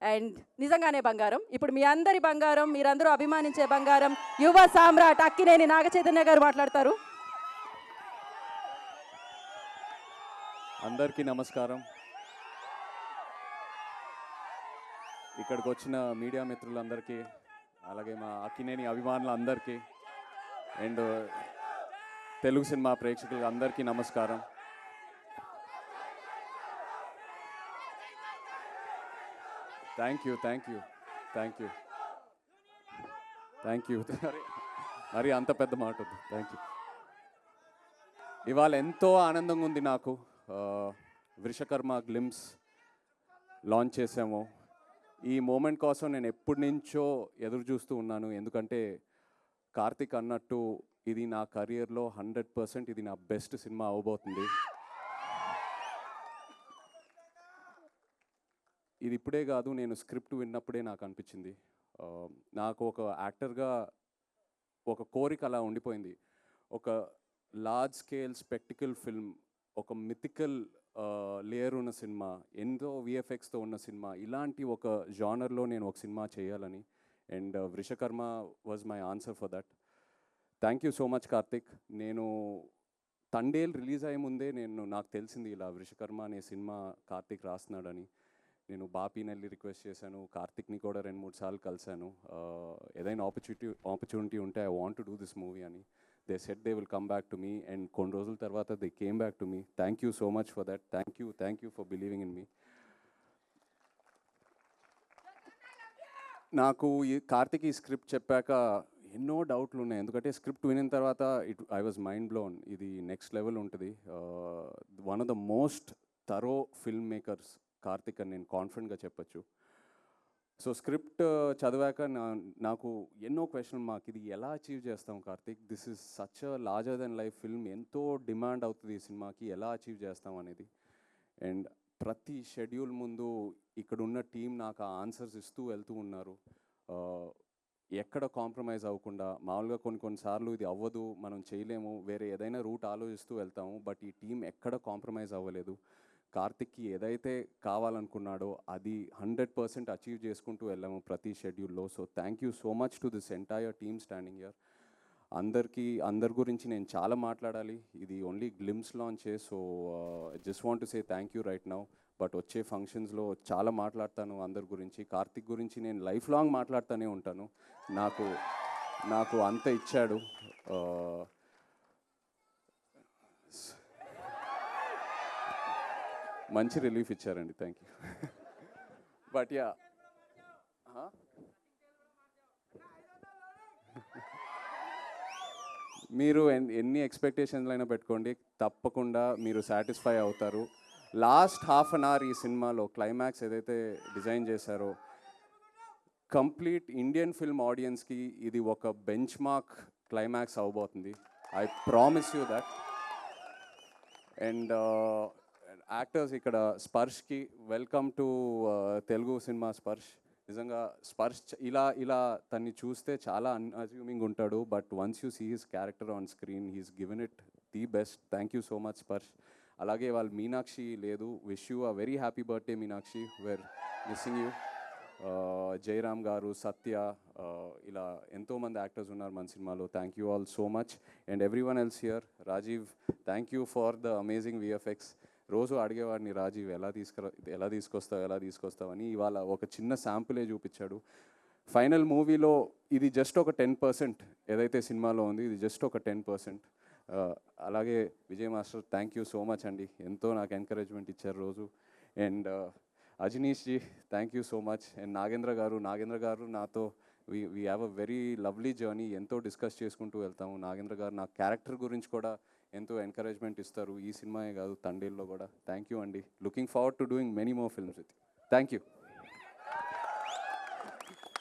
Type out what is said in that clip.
And నిజంగానే బంగారం. ఇప్పుడు మీ అందరి బంగారం, మీరందరూ అభిమానించే బంగారం, యువ సామ్రాట్ అక్కినేని నాగచైతన్య గారు మాట్లాడతారు. అందరికీ నమస్కారం. ఇక్కడికి వచ్చిన మీడియా మిత్రులందరికీ, అలాగే మా అక్కినేని అభిమానులందరికీ అండ్ తెలుగు సినిమా ప్రేక్షకులు అందరికీ నమస్కారం. Thank you. మరి అంత పెద్ద మాట వద్దు. Thank you. ఇవాళ ఎంతో ఆనందంగా ఉంది నాకు. వృషకర్మ గ్లిమ్స్ లాంచ్ చేసాము. ఈ మూమెంట్ కోసం నేను ఎప్పటి నుంచో ఎదురు చూస్తూ ఉన్నాను. ఎందుకంటే కార్తిక్ అన్నట్టు ఇది నా కెరియర్లో 100% ఇది నా బెస్ట్ సినిమా అవబోతుంది. ఇది ఇప్పుడే కాదు, నేను స్క్రిప్ట్ విన్నప్పుడే నాకు అనిపించింది. నాకు ఒక యాక్టర్గా ఒక కోరిక అలా ఉండిపోయింది. ఒక లార్జ్ స్కేల్ స్పెక్టికల్ ఫిల్మ్, ఒక మిథికల్ లేయర్ ఉన్న సినిమా, ఎంతో విఎఫ్ఎక్స్తో ఉన్న సినిమా, ఇలాంటి ఒక జానర్లో నేను ఒక సినిమా చేయాలని. And Vrushakarma was my answer for that. Thank you so much Karthik. నేను తండేల్ రిలీజ్ అయ్యే ముందే నాకు తెలిసింది ఇలా వృషకర్మ అనే సినిమా కార్తిక్ రాస్తున్నాడని. నేను బాపీని వెళ్ళి రిక్వెస్ట్ చేశాను, కార్తిక్ని కూడా 2-3 సార్లు కలిశాను. ఏదైనా ఆపర్చునిటీ ఉంటే I want to do this movie అని. They said they will come back to me and కొన్ని రోజుల తర్వాత they came back to me. Thank you so much for that. Thank you for believing in me. నాకు ఈ కార్తిక్ ఈ script చెప్పాక ఎన్నో డౌట్లు ఉన్నాయి. ఎందుకంటే స్క్రిప్ట్ వినిన తర్వాత ఐ వాజ్ మైండ్ బ్లోన్. ఇది నెక్స్ట్ లెవెల్ ఉంటుంది. One of the most thorough film makers Karthik అని నేను కాన్ఫిడెంట్గా చెప్పచ్చు. సో స్క్రిప్ట్ చదివాక నాకు ఎన్నో క్వశ్చన్ మార్క్. ఇది ఎలా అచీవ్ చేస్తాం Karthik? This is such a larger than life film. ఎంతో డిమాండ్ అవుతుంది ఈ సినిమాకి, ఎలా అచీవ్ చేస్తాం అనేది. అండ్ ప్రతి షెడ్యూల్ ముందు ఇక్కడున్న టీం నాకు ఆ ఆన్సర్స్ ఇస్తూ వెళ్తూ ఉన్నారు. ఎక్కడ కాంప్రమైజ్ అవ్వకుండా. మామూలుగా కొన్నిసార్లు ఇది అవ్వదు, మనం చేయలేము, వేరే ఏదైనా రూట్ ఆలోచిస్తూ వెళ్తాము. బట్ ఈ టీం ఎక్కడ కాంప్రమైజ్ అవ్వలేదు. కార్తిక్కి ఏదైతే కావాలనుకున్నాడో అది 100% అచీవ్ చేసుకుంటూ వెళ్ళాము ప్రతి షెడ్యూల్లో. So thank you so much to this entire team standing here. అందరి గురించి నేను చాలా మాట్లాడాలి. ఇది ఓన్లీ గ్లిమ్స్ లాంచే. So just want to say thank you right now. But వచ్చే ఫంక్షన్స్లో చాలా మాట్లాడతాను అందరి గురించి. కార్తిక్ గురించి నేను లైఫ్ లాంగ్ మాట్లాడుతూనే ఉంటాను. నాకు అంత ఇచ్చాడు. మంచి రిలీఫ్ ఇచ్చారండి. Thank you. బట్ యా, మీరు ఎన్ని ఎక్స్పెక్టేషన్లు అయినా పెట్టుకోండి, తప్పకుండా మీరు సాటిస్ఫై అవుతారు. లాస్ట్ హాఫ్ అన్ అవర్ ఈ సినిమాలో క్లైమాక్స్ ఏదైతే డిజైన్ చేశారో, కంప్లీట్ ఇండియన్ ఫిల్మ్ ఆడియన్స్కి ఇది ఒక బెంచ్ మార్క్ క్లైమాక్స్ అవబోతుంది. I promise you that. And actors ఇక్కడ స్పర్శ్కి వెల్కమ్ టు తెలుగు సినిమా. నిజంగా స్పర్శ్ ఇలా తన్ని చూస్తే చాలా అన్అజ్యూమింగ్ ఉంటాడు. But once you see his character on screen, he's given it the best. Thank you so much Sparsh. అలాగే వాళ్ళు మీనాక్షి లేదు. Wish you a very happy birthday Meenakshi. We're missing you. Jayaram garu, Satya, ఇలా ఎంతోమంది యాక్టర్స్ ఉన్నారు మన సినిమాలో. Thank you all so much. And everyone else here. Rajeev, thank you for the amazing VFX. రోజు అడిగేవాడిని, రాజీవ్ ఎలా తీసుకొస్తావు అని. ఇవాళ ఒక చిన్న శాంపులే చూపించాడు. ఫైనల్ మూవీలో ఇది జస్ట్ ఒక 10% ఏదైతే సినిమాలో ఉంది, ఇది జస్ట్ ఒక 10%. అలాగే Vijay master, thank you so much అండి. ఎంతో నాకు ఎంకరేజ్మెంట్ ఇచ్చారు రోజు. And Ajaneesh ji, thank you so much. And Nagendra గారు నాతో we have a very lovely journey. ఎంతో డిస్కస్ చేసుకుంటూ వెళ్తాము. నాగేంద్ర గారు నా క్యారెక్టర్ గురించి కూడా ఎంతో ఎంకరేజ్మెంట్ ఇస్తారు. ఈ సినిమాయే కాదు, తండేల్లో కూడా. థ్యాంక్ యూ అండి. Looking forward to doing many more films with you. Thank you.